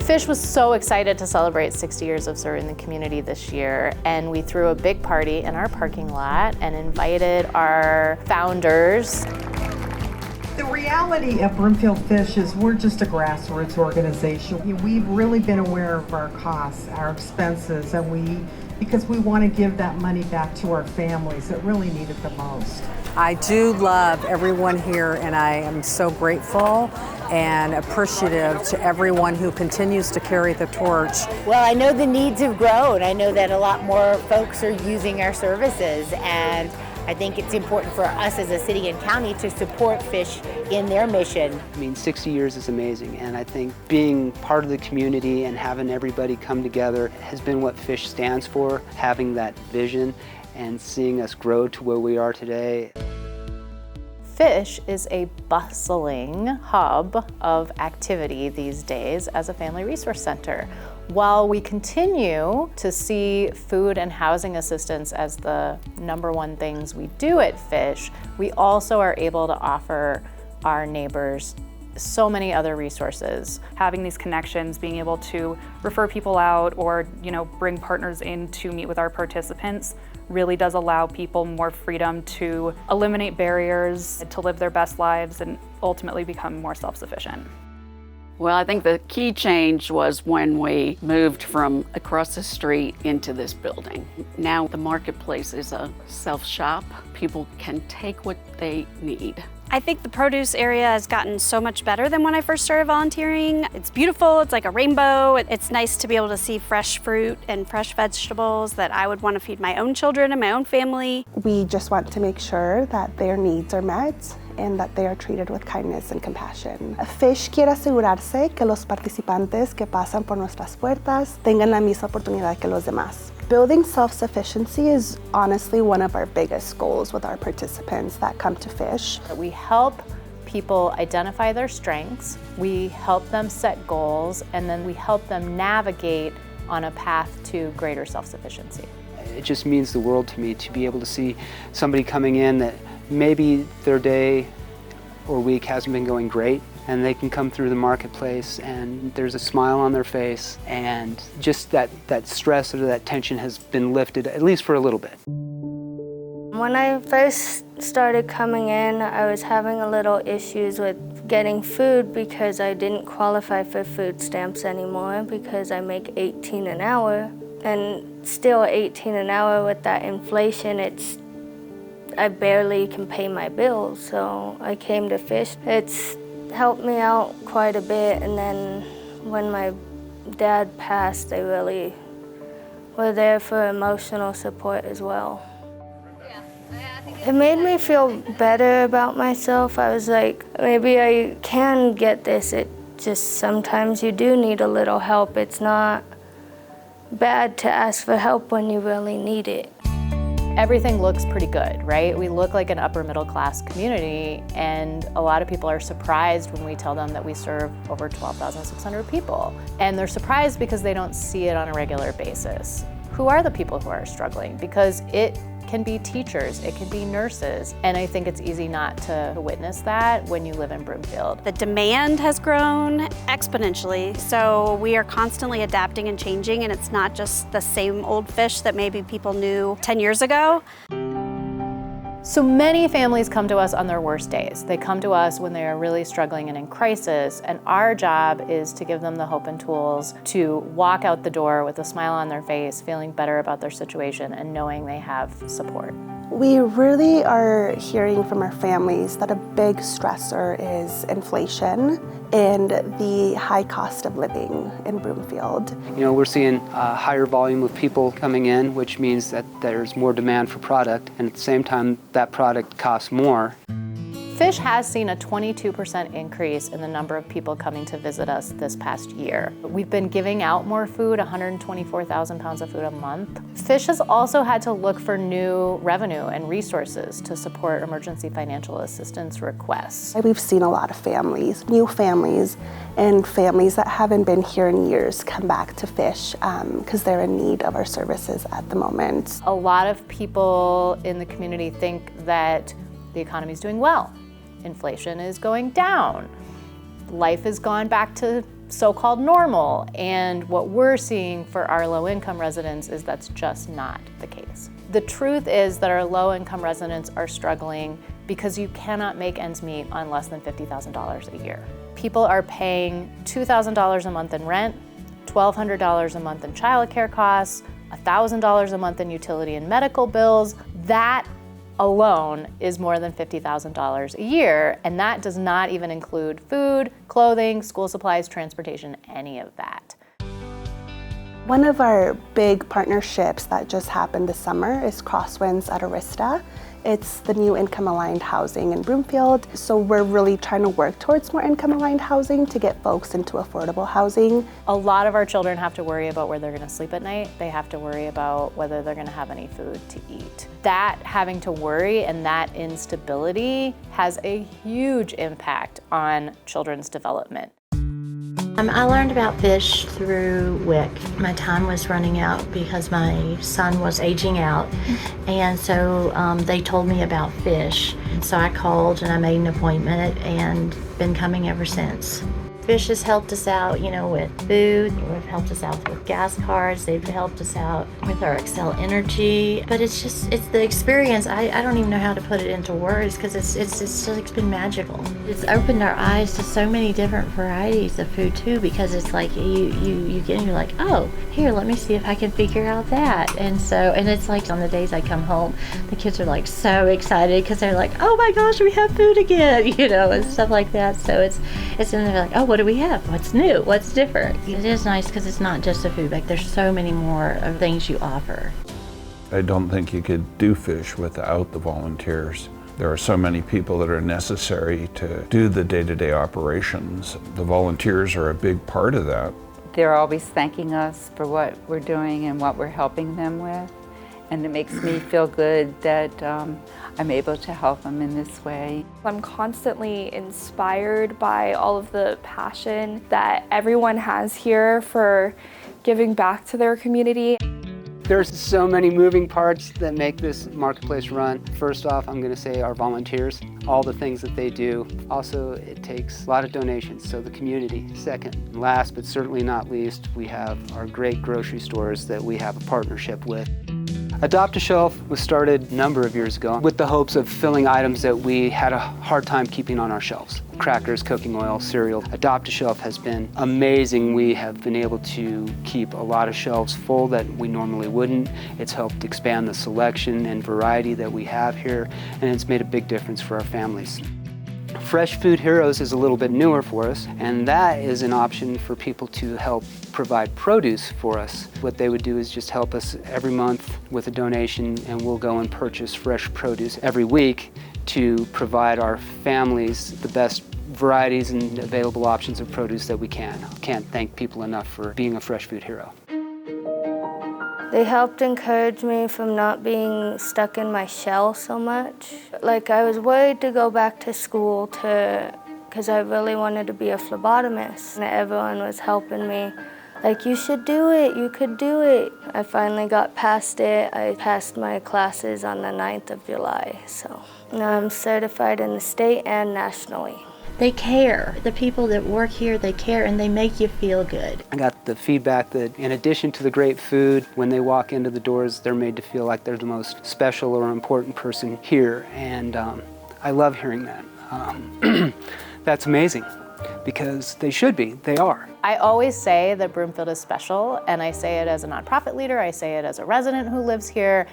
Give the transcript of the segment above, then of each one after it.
Fish was so excited to celebrate 60 years of serving the community this year, and we threw a big party in our parking lot and invited our founders. The reality of Broomfield Fish is we're just a grassroots organization. We've really been aware of our costs, our expenses, and because we want to give that money back to our families that really need it the most. I do love everyone here, and I am so grateful and appreciative to everyone who continues to carry the torch. Well, I know the needs have grown. I know that a lot more folks are using our services, and I think it's important for us as a city and county to support Fish in their mission. I mean, 60 years is amazing, and I think being part of the community and having everybody come together has been what Fish stands for, having that vision and seeing us grow to where we are today. Fish is a bustling hub of activity these days as a family resource center. While we continue to see food and housing assistance as the #1 things we do at Fish, we also are able to offer our neighbors so many other resources. Having these connections, being able to refer people out or bring partners in to meet with our participants really does allow people more freedom to eliminate barriers, to live their best lives and ultimately become more self-sufficient. Well, I think the key change was when we moved from across the street into this building. Now the marketplace is a self-shop. People can take what they need. I think the produce area has gotten so much better than when I first started volunteering. It's beautiful, it's like a rainbow. It's nice to be able to see fresh fruit and fresh vegetables that I would want to feed my own children and my own family. We just want to make sure that their needs are met and that they are treated with kindness and compassion. Fish quiere asegurarse que los participantes que pasan por nuestras puertas tengan la misma oportunidad que los demás. Building self-sufficiency is honestly one of our biggest goals with our participants that come to Fish. We help people identify their strengths, we help them set goals, and then we help them navigate on a path to greater self-sufficiency. It just means the world to me to be able to see somebody coming in that maybe their day or week hasn't been going great, and they can come through the marketplace and there's a smile on their face, and just that stress or that tension has been lifted, at least for a little bit. When I first started coming in, I was having a little issues with getting food because I didn't qualify for food stamps anymore because I make $18 an hour. And still $18 an hour with that inflation, I barely can pay my bills. So I came to Fish. It's helped me out quite a bit, and then when my dad passed, they really were there for emotional support as well. It made me feel better about myself. I was like, maybe I can get this. It just sometimes you do need a little help. It's not bad to ask for help when you really need it. Everything looks pretty good, right? We look like an upper middle class community, and a lot of people are surprised when we tell them that we serve over 12,600 people. And they're surprised because they don't see it on a regular basis. Who are the people who are struggling? Because it can be teachers, it can be nurses, and I think it's easy not to witness that when you live in Broomfield. The demand has grown exponentially, so we are constantly adapting and changing, and it's not just the same old Fish that maybe people knew 10 years ago. So many families come to us on their worst days. They come to us when they are really struggling and in crisis, and our job is to give them the hope and tools to walk out the door with a smile on their face, feeling better about their situation and knowing they have support. We really are hearing from our families that a big stressor is inflation and the high cost of living in Broomfield. We're seeing a higher volume of people coming in, which means that there's more demand for product, and at the same time, that product costs more. Fish has seen a 22% increase in the number of people coming to visit us this past year. We've been giving out more food, 124,000 pounds of food a month. Fish has also had to look for new revenue and resources to support emergency financial assistance requests. We've seen a lot of families, new families, and families that haven't been here in years come back to Fish because they're in need of our services at the moment. A lot of people in the community think that the economy is doing well. Inflation is going down. Life has gone back to so-called normal. And what we're seeing for our low-income residents is that's just not the case. The truth is that our low-income residents are struggling because you cannot make ends meet on less than $50,000 a year. People are paying $2,000 a month in rent, $1,200 a month in childcare costs, $1,000 a month in utility and medical bills. That alone is more than $50,000 a year, and that does not even include food, clothing, school supplies, transportation, any of that. One of our big partnerships that just happened this summer is Crosswinds at Arista. It's the new income-aligned housing in Broomfield. So we're really trying to work towards more income-aligned housing to get folks into affordable housing. A lot of our children have to worry about where they're going to sleep at night. They have to worry about whether they're going to have any food to eat. That having to worry and that instability has a huge impact on children's development. I learned about fish through WIC. My time was running out because my son was aging out, and so they told me about fish. So I called and I made an appointment and been coming ever since. Fish has helped us out, with food. They've helped us out with gas cards. They've helped us out with our Excel Energy. But it's the experience. I don't even know how to put it into words because it's been magical. It's opened our eyes to so many different varieties of food too, because it's like you get and you're like, oh, here, let me see if I can figure out that. And it's like on the days I come home, the kids are like so excited because they're like, oh my gosh, we have food again, and stuff like that. So it's and they're like, oh, what do we have? What's new? What's different? It is nice because it's not just a food bank. There's so many more of things you offer. I don't think you could do fish without the volunteers. There are so many people that are necessary to do the day-to-day operations. The volunteers are a big part of that. They're always thanking us for what we're doing and what we're helping them with. And it makes me feel good that I'm able to help them in this way. I'm constantly inspired by all of the passion that everyone has here for giving back to their community. There's so many moving parts that make this marketplace run. First off, I'm going to say our volunteers, all the things that they do. Also, it takes a lot of donations, so the community. Second, last but certainly not least, we have our great grocery stores that we have a partnership with. Adopt-A-Shelf was started a number of years ago with the hopes of filling items that we had a hard time keeping on our shelves. Crackers, cooking oil, cereal. Adopt-A-Shelf has been amazing. We have been able to keep a lot of shelves full that we normally wouldn't. It's helped expand the selection and variety that we have here, and it's made a big difference for our families. Fresh Food Heroes is a little bit newer for us, and that is an option for people to help provide produce for us. What they would do is just help us every month with a donation, and we'll go and purchase fresh produce every week to provide our families the best varieties and available options of produce that we can. Can't thank people enough for being a Fresh Food Hero. They helped encourage me from not being stuck in my shell so much. Like, I was worried to go back to school because I really wanted to be a phlebotomist. And everyone was helping me. Like, you should do it, you could do it. I finally got past it. I passed my classes on the 9th of July, so now I'm certified in the state and nationally. They care. The people that work here, they care, and they make you feel good. I got the feedback that in addition to the great food, when they walk into the doors, they're made to feel like they're the most special or important person here, and I love hearing that. That's amazing, because they should be. They are. I always say that Broomfield is special, and I say it as a nonprofit leader, I say it as a resident who lives here.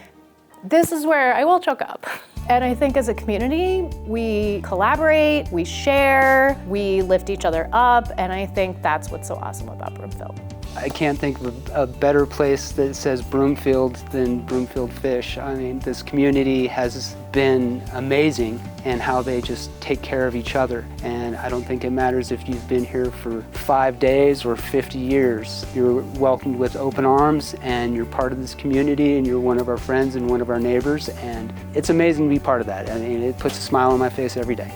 This is where I will choke up. And I think as a community, we collaborate, we share, we lift each other up, and I think that's what's so awesome about Broomfield. I can't think of a better place that says Broomfield than Broomfield Fish. I mean, this community has been amazing in how they just take care of each other. And I don't think it matters if you've been here for 5 days or 50 years. You're welcomed with open arms, and you're part of this community, and you're one of our friends and one of our neighbors. And it's amazing to be part of that. I mean, it puts a smile on my face every day.